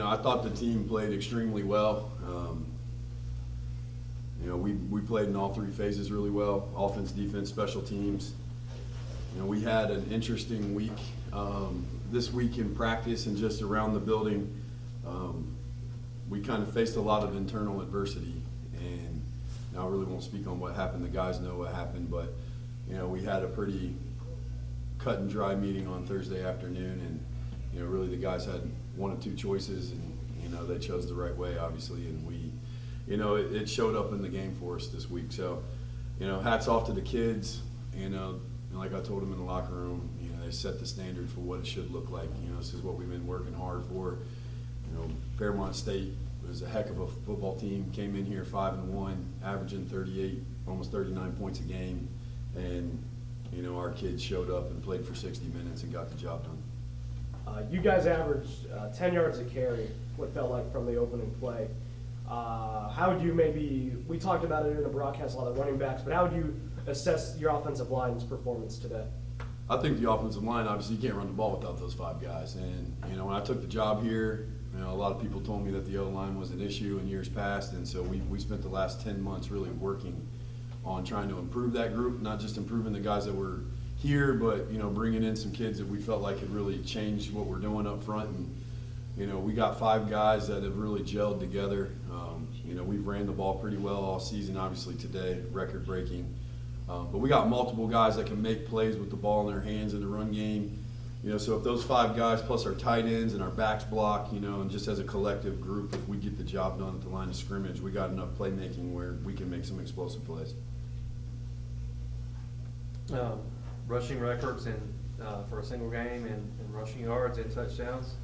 I thought the team played extremely well. We played in all three phases really well: offense, defense, special teams. We had an interesting week this week in practice and just around the building. We kind of faced a lot of internal adversity, and I really won't speak on what happened. The guys know what happened, but we had a pretty cut and dry meeting on Thursday afternoon, and really the guys had one of two choices, and they chose the right way, obviously, and we, it showed up in the game for us this week. So, hats off to the kids. And like I told them in the locker room, they set the standard for what it should look like. This is what we've been working hard for. Fairmont State was a heck of a football team. Came in here 5-1, averaging 38, almost 39 points a game, and our kids showed up and played for 60 minutes and got the job done. You guys averaged 10 yards a carry, what felt like from the opening play. How would you we talked about it in the broadcast, a lot of running backs, but how would you assess your offensive line's performance today? I think the offensive line, obviously, you can't run the ball without those five guys. And, when I took the job here, a lot of people told me that the O-line was an issue in years past, and so we spent the last 10 months really working on trying to improve that group, not just improving the guys that were here, but, bringing in some kids that we felt like could really change what we're doing up front. And, we got five guys that have really gelled together. We've ran the ball pretty well all season, obviously today, record-breaking. But we got multiple guys that can make plays with the ball in their hands in the run game. So if those five guys plus our tight ends and our backs block, and just as a collective group, if we get the job done at the line of scrimmage, we got enough playmaking where we can make some explosive plays. Rushing records for a single game and rushing yards and touchdowns.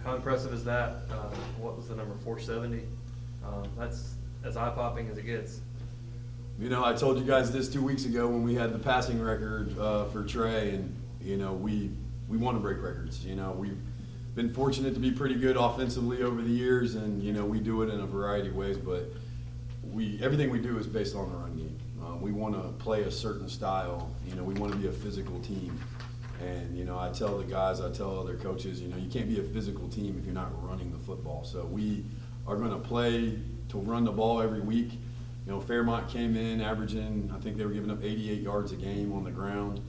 How impressive is that? What was the number, 470? That's as eye-popping as it gets. I told you guys this 2 weeks ago when we had the passing record for Trey, and we want to break records. We've been fortunate to be pretty good offensively over the years, and we do it in a variety of ways. But everything we do is based on the run game. We want to play a certain style. We want to be a physical team. And I tell the guys, I tell other coaches, you can't be a physical team if you're not running the football. So we are going to play to run the ball every week. Fairmont came in averaging, I think they were giving up 88 yards a game on the ground.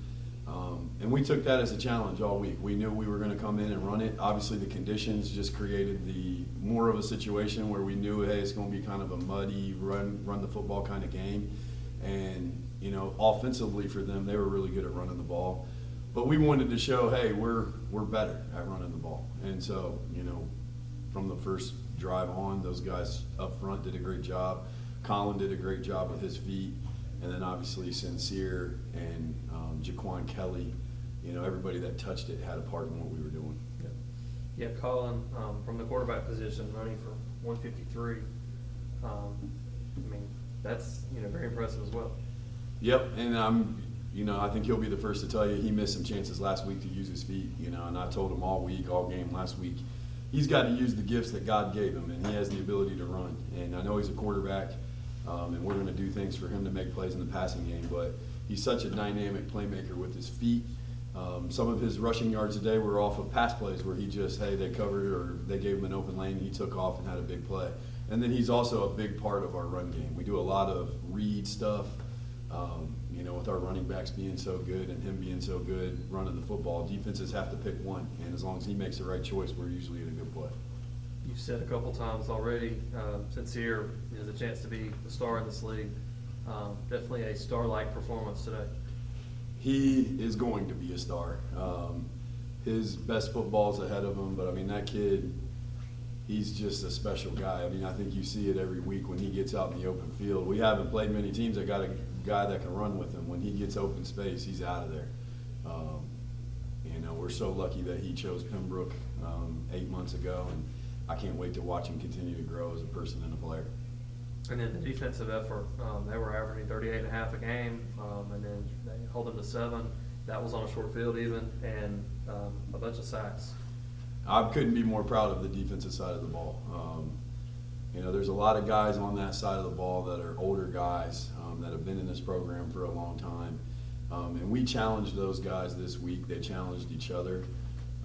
And we took that as a challenge all week. We knew we were going to come in and run it. Obviously, the conditions just created more of a situation where we knew, hey, it's going to be kind of a muddy, run the football kind of game. And, offensively for them, they were really good at running the ball. But we wanted to show, hey, we're better at running the ball. And so, from the first drive on, those guys up front did a great job. Colin did a great job with his feet, and then obviously Sincere and Jaquan Kelly, everybody that touched it had a part in what we were doing. Yeah, Colin from the quarterback position running for 153. That's very impressive as well. Yep, and I think he'll be the first to tell you he missed some chances last week to use his feet. And I told him all game last week, he's got to use the gifts that God gave him, and he has the ability to run. And I know he's a quarterback, and we're going to do things for him to make plays in the passing game, but he's such a dynamic playmaker with his feet. Some of his rushing yards today were off of pass plays where he just, they covered or they gave him an open lane, and he took off and had a big play. And then he's also a big part of our run game. We do a lot of read stuff, with our running backs being so good and him being so good running the football. Defenses have to pick one, and as long as he makes the right choice, we're usually in a good play. You've said a couple times already, Sincere has a chance to be the star in this league. Definitely a star-like performance today. He is going to be a star. His best football's ahead of him, but that kid, he's just a special guy. I think you see it every week when he gets out in the open field. We haven't played many teams that got a guy that can run with him. When he gets open space, he's out of there. We're so lucky that he chose Pembroke 8 months ago, and I can't wait to watch him continue to grow as a person and a player. And then the defensive effort, they were averaging 38.5 a game, and then they held them to 7. That was on a short field even, and a bunch of sacks. I couldn't be more proud of the defensive side of the ball. There's a lot of guys on that side of the ball that are older guys that have been in this program for a long time. And we challenged those guys this week. They challenged each other.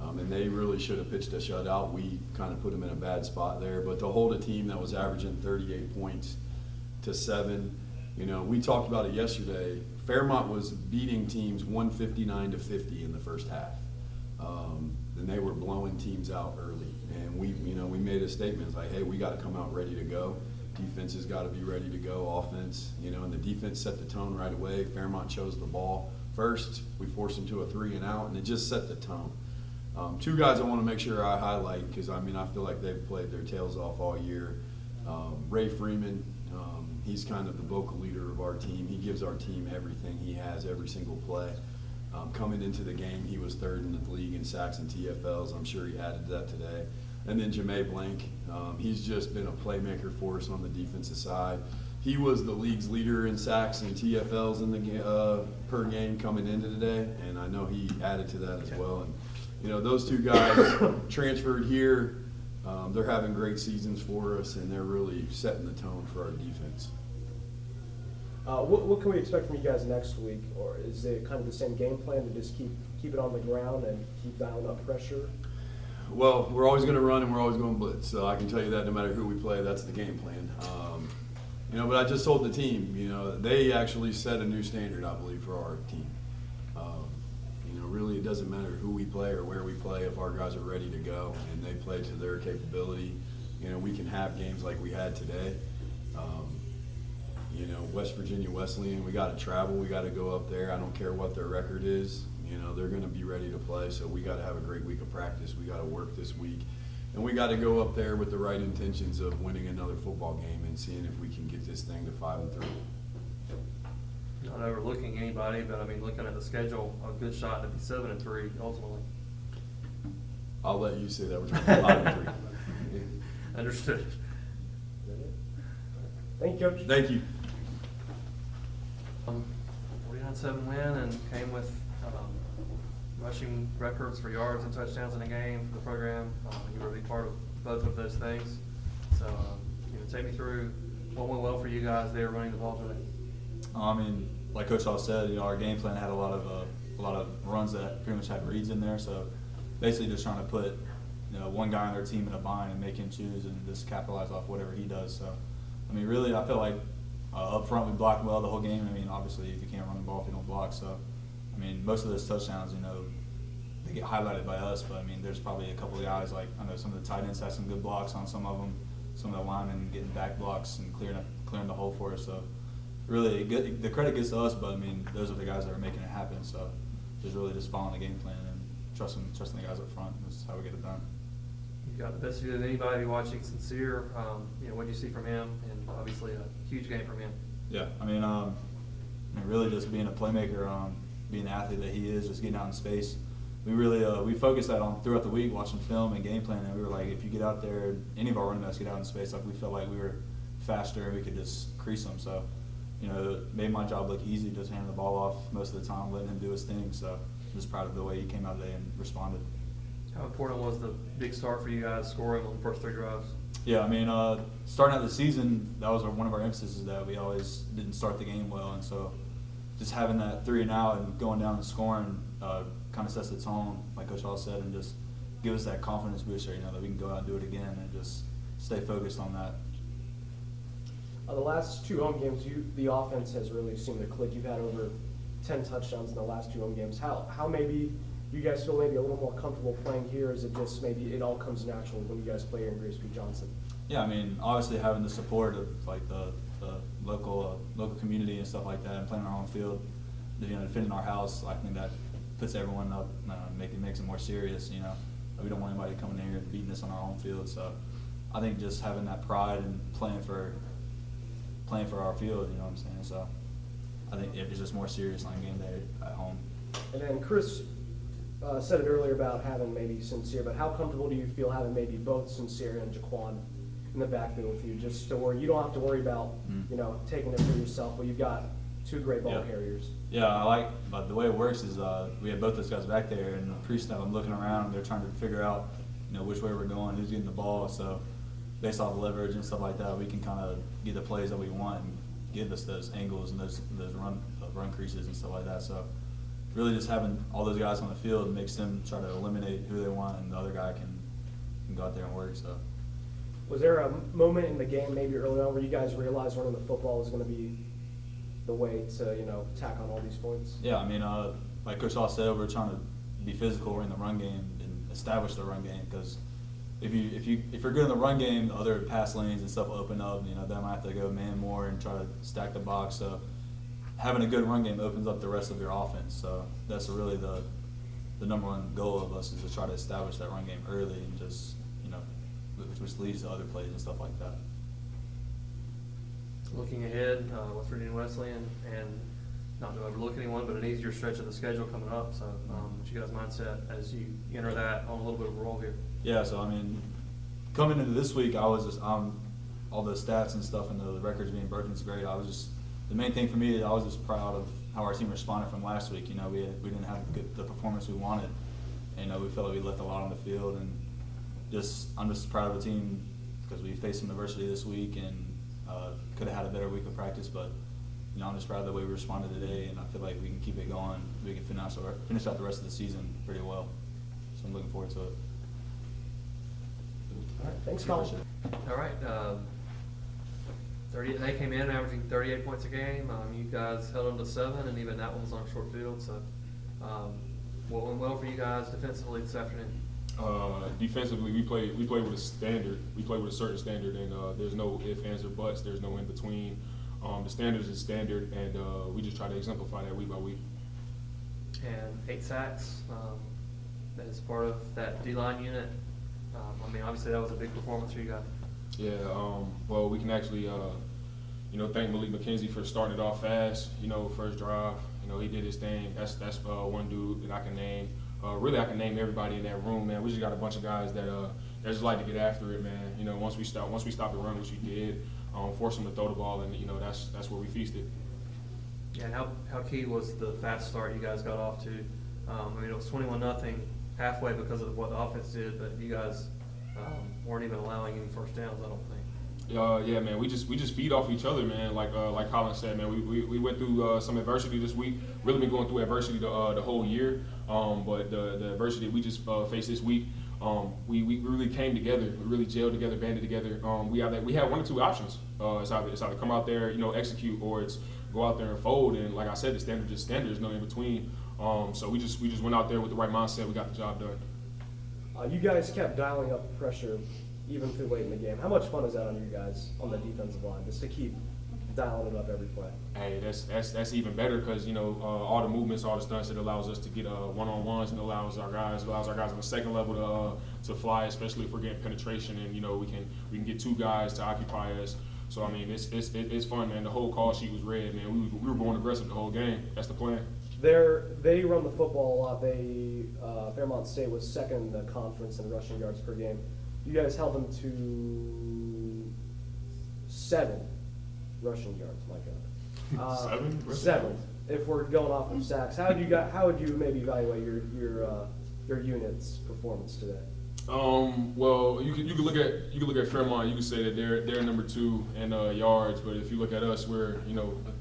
And they really should have pitched a shutout. We kind of put them in a bad spot there. But to hold a team that was averaging 38 points to 7, we talked about it yesterday. Fairmont was beating teams 159 to 50 in the first half. And they were blowing teams out early. And we made a statement. It's like, hey, we got to come out ready to go. Defense has got to be ready to go. Offense, and the defense set the tone right away. Fairmont chose the ball first. We forced them to a 3-and-out, and it just set the tone. Two guys I want to make sure I highlight because, I feel like they've played their tails off all year. Ray Freeman, he's kind of the vocal leader of our team. He gives our team everything he has, every single play. Coming into the game, he was 3rd in the league in sacks and TFLs. I'm sure he added that today. And then Jameis Blank, he's just been a playmaker for us on the defensive side. He was the league's leader in sacks and TFLs in the per game coming into today, and I know he added to that as well. And those two guys transferred here. They're having great seasons for us, and they're really setting the tone for our defense. What can we expect from you guys next week? Or is it kind of the same game plan to just keep it on the ground and keep dialing up pressure? Well, we're always going to run and we're always going to blitz. So I can tell you that no matter who we play, that's the game plan. But I just told the team, they actually set a new standard, I believe, for our team. Really, it doesn't matter who we play or where we play if our guys are ready to go and they play to their capability. We can have games like we had today. West Virginia Wesleyan, we got to travel. We got to go up there. I don't care what their record is. They're going to be ready to play. So we got to have a great week of practice. We got to work this week. And we got to go up there with the right intentions of winning another football game and seeing if we can get this thing to 5-3. Not overlooking anybody, but looking at the schedule, a good shot to be 7-3 ultimately. I'll let you say that we're trying to 5-3. Understood. Thank you, Coach. Thank you. 49-7 win and came with rushing records for yards and touchdowns in a game for the program. You were a big part of both of those things. So, take me through what went well for you guys there running the ball today. Like Coach Hall said, our game plan had a lot of runs that pretty much had reads in there. So basically, just trying to put one guy on their team in a bind and make him choose and just capitalize off whatever he does. So, really, I feel like up front we blocked well the whole game. Obviously, if you can't run the ball, if you don't block. So, most of those touchdowns, they get highlighted by us. But there's probably a couple of guys like I know some of the tight ends had some good blocks on some of them. Some of the linemen getting back blocks and clearing the hole for us. So. Really, the credit gets to us, but those are the guys that are making it happen. So, just following the game plan and trusting the guys up front. That's how we get it done. You got the best view of anybody watching Sincere. What do you see from him? And obviously, a huge game from him. Yeah, really just being a playmaker, being the athlete that he is, just getting out in space. We really we focused that on throughout the week, watching film and game plan. And we were like, if you get out there, any of our running backs get out in space, we felt like we were faster and we could just crease them. So. It made my job look easy, just handing the ball off most of the time, letting him do his thing. So I'm just proud of the way he came out today and responded. How important was the big start for you guys scoring on the first 3 drives? Yeah, starting out the season, that was one of our emphases that we always didn't start the game well. And so just having that 3-and-out and going down and scoring kind of sets the tone, like Coach Hall said, and just give us that confidence booster, that we can go out and do it again and just stay focused on that. The last 2 home games, the offense has really seemed to click. You've had over 10 touchdowns in the last 2 home games. How maybe you guys feel maybe a little more comfortable playing here? Is it just maybe it all comes naturally when you guys play here in Grace P. Johnson? Yeah, obviously having the support of the local community and stuff like that, and playing on our own field, defending our house, I think that puts everyone up, makes it more serious. We don't want anybody coming in here and beating us on our home field. So I think just having that pride and playing for our field, you know what I'm saying? So I think it's just more serious on game day at home. And then Chris said it earlier about having maybe Sincere, but how comfortable do you feel having maybe both Sincere and Jaquan in the backfield with you, just to where you don't have to worry about, taking it for yourself, but you've got 2 great ball carriers? Yeah, but the way it works is we have both those guys back there, and the pre-snap, I'm looking around, they're trying to figure out, which way we're going, who's getting the ball. So based off leverage and stuff like that, we can kind of get the plays that we want and give us those angles and those run creases and stuff like that. So really just having all those guys on the field makes them try to eliminate who they want, and the other guy can go out there and work. So. Was there a moment in the game, maybe early on, where you guys realized running the football was going to be the way to, tack on all these points? Yeah, I mean, like Coach Hall said, we're trying to be physical in the run game and establish the run game, because if you're good in the run game, the other pass lanes and stuff open up. They might have to go man more and try to stack the box. So having a good run game opens up the rest of your offense. So that's really the number one goal of us, is to try to establish that run game early, and just which leads to other plays and stuff like that. Looking ahead, West Virginia Wesleyan, and not to overlook anyone, but an easier stretch of the schedule coming up. So, what's your guys' mindset as you enter that on a little bit of a roll here? Yeah, so I mean, coming into this week, I was just all the stats and stuff and the records being broken is great. The main thing for me, I was just proud of how our team responded from last week. We didn't have the performance we wanted, and we felt like we left a lot on the field, and I'm just proud of the team, because we faced some adversity this week and could have had a better week of practice, but I'm just proud of the way we responded today, and I feel like we can keep it going. We can finish out the rest of the season pretty well. So I'm looking forward to it. All right, thanks, Colin. All right. They came in averaging 38 points a game. You guys held them to 7, and even that one was on a short field. So, what went well for you guys defensively this afternoon? Defensively, we play with a standard. We play with a certain standard, and there's no ifs, ands, or buts. There's no in between. The standard is standard, and we just try to exemplify that week by week. And 8 sacks as part of that D-line unit. Obviously that was a big performance for you guys. Yeah. Well, we can actually, thank Malik McKenzie for starting it off fast. First drive. He did his thing. That's one dude that I can name. Really, I can name everybody in that room, man. We just got a bunch of guys that just like to get after it, man. Once we stop the run, which we did, force them to throw the ball, and that's where we feasted. Yeah, and how key was the fast start you guys got off to? It was 21-0 halfway because of what the offense did, but you guys weren't even allowing any first downs, I don't think. Yeah, man. We just feed off each other, man. Like Colin said, man. We went through some adversity this week. Really been going through adversity the whole year. But the adversity we just faced this week, we really came together. We really gelled together, banded together. We had one or two options. It's either come out there, execute, or it's go out there and fold. And like I said, the standard is standard. There's no in between. So we just went out there with the right mindset. We got the job done. You guys kept dialing up pressure even through late in the game. How much fun is that on you guys on the defensive line, just to keep dialing it up every play? Hey, that's even better, because all the movements, all the stunts, it allows us to get one-on-ones, and allows our guys on the second level to fly, especially if we're getting penetration, and we can get 2 guys to occupy us. So it's fun, man. The whole call sheet was red, man. We were going aggressive the whole game. That's the plan. They run the football a lot. Fairmont State was second in the conference in rushing yards per game. You guys held them to 7 rushing yards. My God, 7. If we're going off of sacks, how would you maybe evaluate your unit's performance today? Well, you could look at Fairmont. You could say that they're number 2 in yards, but if you look at us, we're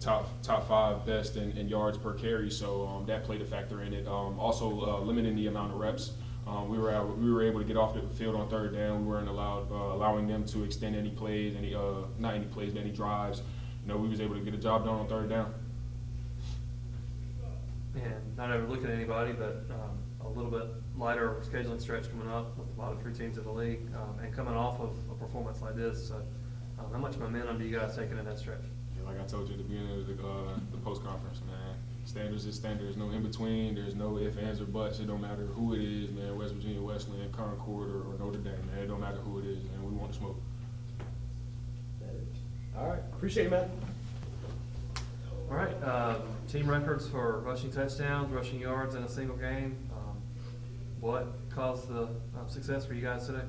top 5 best in yards per carry. So that played a factor in it. Also limiting the amount of reps. We were able to get off the field on third down. We weren't allowing them to extend any plays, not any plays, but any drives. We was able to get a job done on third down. And not overlooking anybody, but a little bit lighter scheduling stretch coming up with the bottom 3 teams in the league, and coming off of a performance like this. So, how much momentum do you guys taking in that stretch? Yeah, like I told you at the beginning of the post conference, man. Standards is standards. No in between. There's no ifs, ands, or buts. It don't matter who it is, man. West Virginia, Wesleyan, Concord, or Notre Dame, man. It don't matter who it is, man. We want to smoke. All right, appreciate you, man. All right, team records for rushing touchdowns, rushing yards in a single game. What caused the success for you guys today?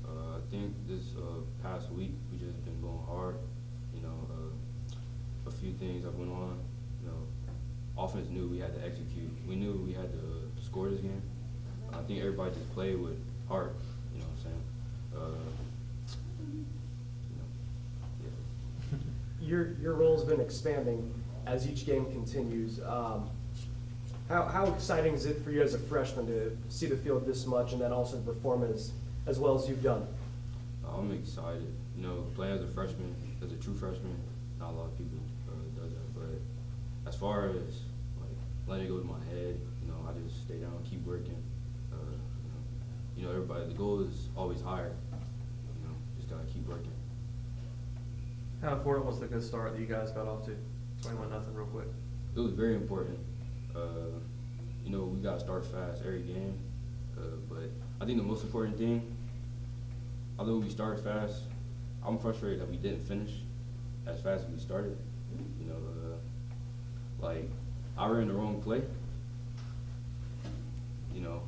I think this past week we just been going hard. A few things that went on. Offense knew we had to execute. We knew we had to score this game. I think everybody just played with heart. You know what I'm saying? Your role's been expanding as each game continues. How exciting is it for you as a freshman to see the field this much and then also perform as well as you've done? I'm excited. You know, playing as a freshman, as a true freshman, not a lot of people does that. But as far as like letting it go to my head, you know, I just stay down, keep working. You know, everybody. The goal is always higher. You know, just gotta keep working. How important was the good start that you guys got off to? 21-0 real quick. It was very important. You know, we gotta start fast every game. But I think the most important thing, although we started fast, I'm frustrated that we didn't finish as fast as we started. You know, like I ran the wrong play. You know,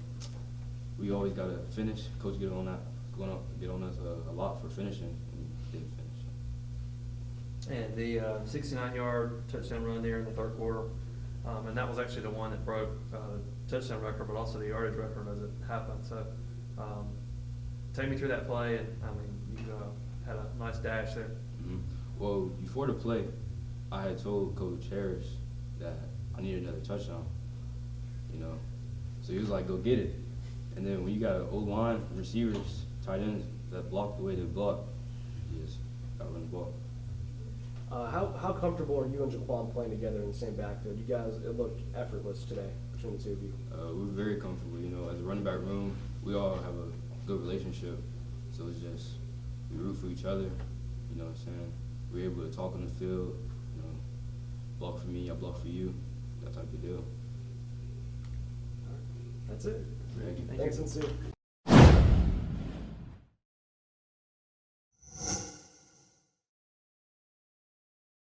we always gotta finish. Coach get on us a lot for finishing, and we didn't finish. And the 69-yard touchdown run there in the third quarter, and that was actually the one that broke the touchdown record, but also the yardage record as it happened. So, take me through that play, and I mean, you had a nice dash there. Mm-hmm. Well, before the play, I had told Coach Harris that I needed another touchdown. You know, so he was like, "Go get it." And then when you got an O-line, receivers, tight ends that block the way they block, you just gotta run the ball. How comfortable are you and Jaquan playing together in the same backfield? You guys, it looked effortless today between the two of you. We're very comfortable. You know, as a running back room, we all have a good relationship. So it's just we root for each other. You know what I'm saying? We're able to talk on the field. You know, block for me, I block for you. That type of deal. That's it. Thank you. Thanks, NC.